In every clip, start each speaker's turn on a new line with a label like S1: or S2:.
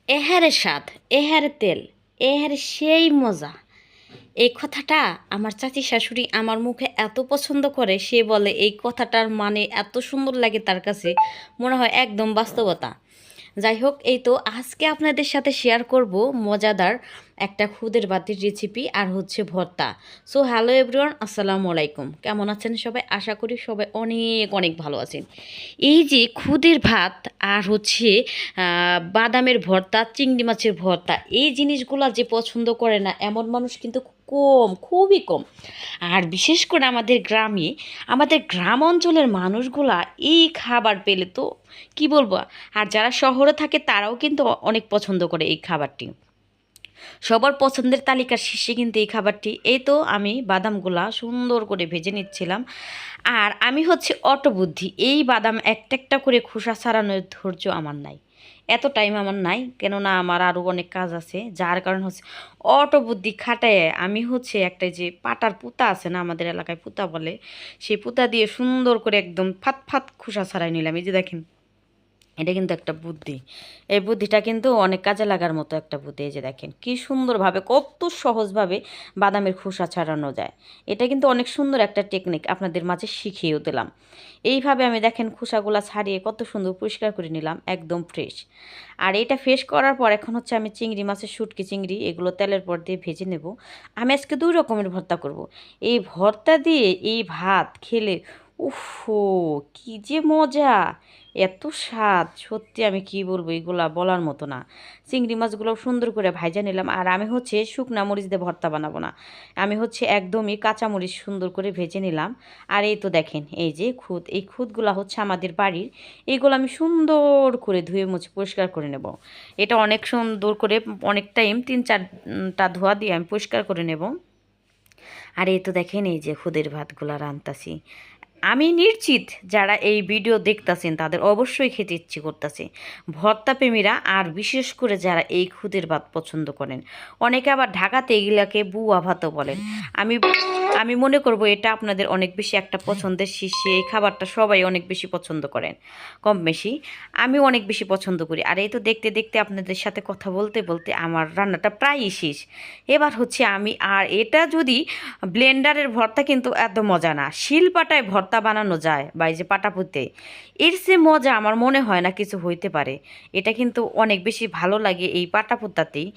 S1: এহারে স্বাদ, এহারে তেল, এহারে সেই মজা। এই কথাটা আমার চাচি শাশুড়ি আমার মুখে এত পছন্দ করে, সে বলে এই কথাটার মানে এত সুন্দর লাগে তার কাছে, মনে হয় একদম বাস্তবতা। যাই হোক, এই তো আজকে আপনাদের সাথে শেয়ার করব মজাদার একটা খুদের বাতির রেসিপি আর হচ্ছে ভর্তা। সো হ্যালো এভরিওয়ান, আসসালামু আলাইকুম। কেমন আছেন সবাই? আশা করি সবাই অনেক অনেক ভালো আছেন। এই যে খুদের ভাত আর হচ্ছে বাদামের ভর্তা, চিংড়ি মাছের ভর্তা, এই জিনিসগুলো যে পছন্দ করে না এমন মানুষ কিন্তু কম, খুবই কম। আর বিশেষ করে আমাদের গ্রাম অঞ্চলের মানুষগুলা এই খাবার পেলে তো কি বলবো। আর যারা শহরে থাকে তারাও কিন্তু অনেক পছন্দ করে এই খাবারটি। সবার পছন্দের তালিকার শীর্ষে কিন্তু এই খাবারটি। এই তো আমি বাদামগুলা সুন্দর করে ভেজে নিচ্ছিলাম। আর আমি হচ্ছে অটোবুদ্ধি, এই বাদাম একটা একটা করে খোসা ছাড়ানোর ধৈর্য আমার নাই, এত টাইম আমার নাই, কেননা আমার আরও অনেক কাজ আছে। যার কারণ হচ্ছে অটোবুদ্ধি খাটায় আমি হচ্ছে একটা যে পাটার পুতা আছে না, আমাদের এলাকায় পুতা বলে, সেই পুতা দিয়ে সুন্দর করে একদম ফাত ফাত খোসা ছাড়াই নিলাম। এই যে দেখেন, এটা কিন্তু একটা বুদ্ধি। এই বুদ্ধিটা কিন্তু অনেক কাজে লাগার মতো একটা বুদ্ধি। এই যে দেখেন কি সুন্দরভাবে, কত সহজভাবে বাদামের খোসা ছাড়ানো যায়। এটা কিন্তু অনেক সুন্দর একটা টেকনিক, আপনাদের মাঝে শিখিয়েও দিলাম। এইভাবে আমি দেখেন খোসাগুলা ছাড়িয়ে কত সুন্দর পরিষ্কার করে নিলাম, একদম ফ্রেশ। আর এটা ফ্রেশ করার পর এখন হচ্ছে আমি চিংড়ি মাছের শুটকি চিংড়ি এগুলো তেলের পর দিয়ে ভেজে নেব। আমি আজকে 2 রকমের ভর্তা করব। এই ভর্তা দিয়ে এই ভাত খেলে উফো, কি যে মজা, এত স্বাদ, সত্যি আমি কি বলবো, এগুলা বলার মতো না। চিংড়ি মাছগুলো সুন্দর করে ভাজা নিলাম। আর আমি হচ্ছে শুকনা মরিচ দিয়ে ভর্তা বানাবো না, আমি হচ্ছে একদমই কাঁচা মরিচ সুন্দর করে ভেজে নিলাম। আর এই তো দেখেন, এই যে খুদ, এই খুদগুলা হচ্ছে আমাদের বাড়ির। এইগুলো আমি সুন্দর করে ধুয়ে মুছে পরিষ্কার করে নেব। এটা অনেক সুন্দর করে, অনেক টাইম 3-4টা ধোয়া দিয়ে আমি পরিষ্কার করে নেব। আর এই তো দেখেন, এই যে খুদের ভাতগুলা রান্তাছি। আমি নিশ্চিত যারা এই ভিডিও দেখতাছেন তাদের অবশ্যই খেতে ইচ্ছে করতেছে, ভর্তা প্রেমীরা, আর বিশেষ করে যারা এই খুদের ভাত পছন্দ করেন। অনেকে আবার ঢাকাতে এগুলাকে বুয়া ভাতও বলেন। আমি আমি মনে করব এটা আপনাদের অনেক বেশি একটা পছন্দের শীর্ষে, এই খাবারটা সবাই অনেক বেশি পছন্দ করেন, কম বেশি। আমিও অনেক বেশি পছন্দ করি। আর এই তো দেখতে দেখতে আপনাদের সাথে কথা বলতে বলতে আমার রান্নাটা প্রায়ই শেষ। এবার হচ্ছে আমি, আর এটা যদি ব্লেন্ডারের ভর্তা কিন্তু এত মজা না, শিলপাটায় ভর্তা বানানো যায় বা এই যে পাটাপুতে, এর সে মজা আমার মনে হয় না কিছু হইতে পারে। এটা কিন্তু অনেক বেশি ভালো লাগে এই পাটাপুতাতেই,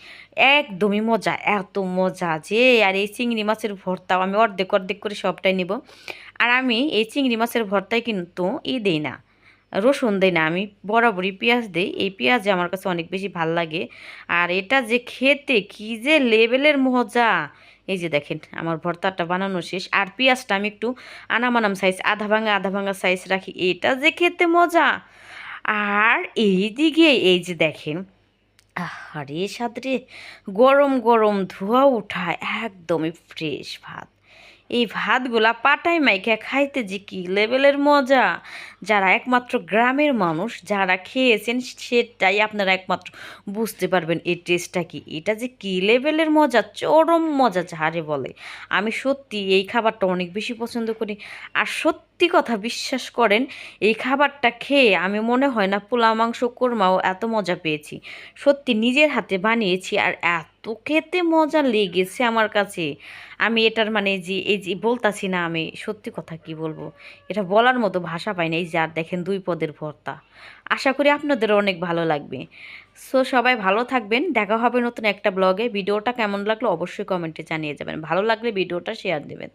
S1: একদমই মজা, এত মজা যে। আর এই চিংড়ি মাছের ভর্তাও আমি অর্ধেক অর্ধেক করে সবটাই নেব। আর আমি এই চিংড়ি মাছের ভর্তায় কিন্তু দেই না, রসুন দেই না, আমি বরাবরই পেঁয়াজ দেই। এই পেঁয়াজে আমার কাছে অনেক বেশি ভাল লাগে। আর এটা যে খেতে কি যে লেভেলের মজা। এই যে দেখেন আমার ভর্তাটা বানানো শেষ। আর পেঁয়াজটা আমি একটু আনামানাম সাইজ, আধা ভাঙা সাইজ রাখি, এটা যে খেতে মজা। আর এইদিকে এই যে দেখেন, আরে সাদরে, গরম গরম ধোয়া উঠায় একদমই ফ্রেশ ভাত। এই ভাতগুলা পাটায় মাইখা খাইতে যে কি লেভেলের মজা, যারা একমাত্র গ্রামের মানুষ যারা খেয়েছেন সেটাই আপনারা একমাত্র বুঝতে পারবেন এই টেস্টটা কি। এটা যে কি লেভেলের মজা, চরম মজা যারে বলে। আমি সত্যি এই খাবারটা অনেক বেশি পছন্দ করি। আর সত্যি কথা বিশ্বাস করেন, এই খাবারটা খেয়ে আমি মনে হয় না পোলা মাংস কোরমাও এত মজা পেয়েছি। সত্যি নিজের হাতে বানিয়েছি আর এত খেতে মজা লেগেছে আমার কাছে। আমি এটার মানে যে এই যে বলতাছি না, আমি সত্যি কথা কি বলবো, এটা বলার মতো ভাষা পাই না। এই যে আর দেখেন 2 পদের ভর্তা, আশা করি আপনাদেরও অনেক ভালো লাগবে। সো সবাই ভালো থাকবেন, দেখা হবে নতুন একটা ব্লগে। ভিডিওটা কেমন লাগলো অবশ্যই কমেন্টে জানিয়ে যাবেন, ভালো লাগলে ভিডিওটা শেয়ার দেবেন।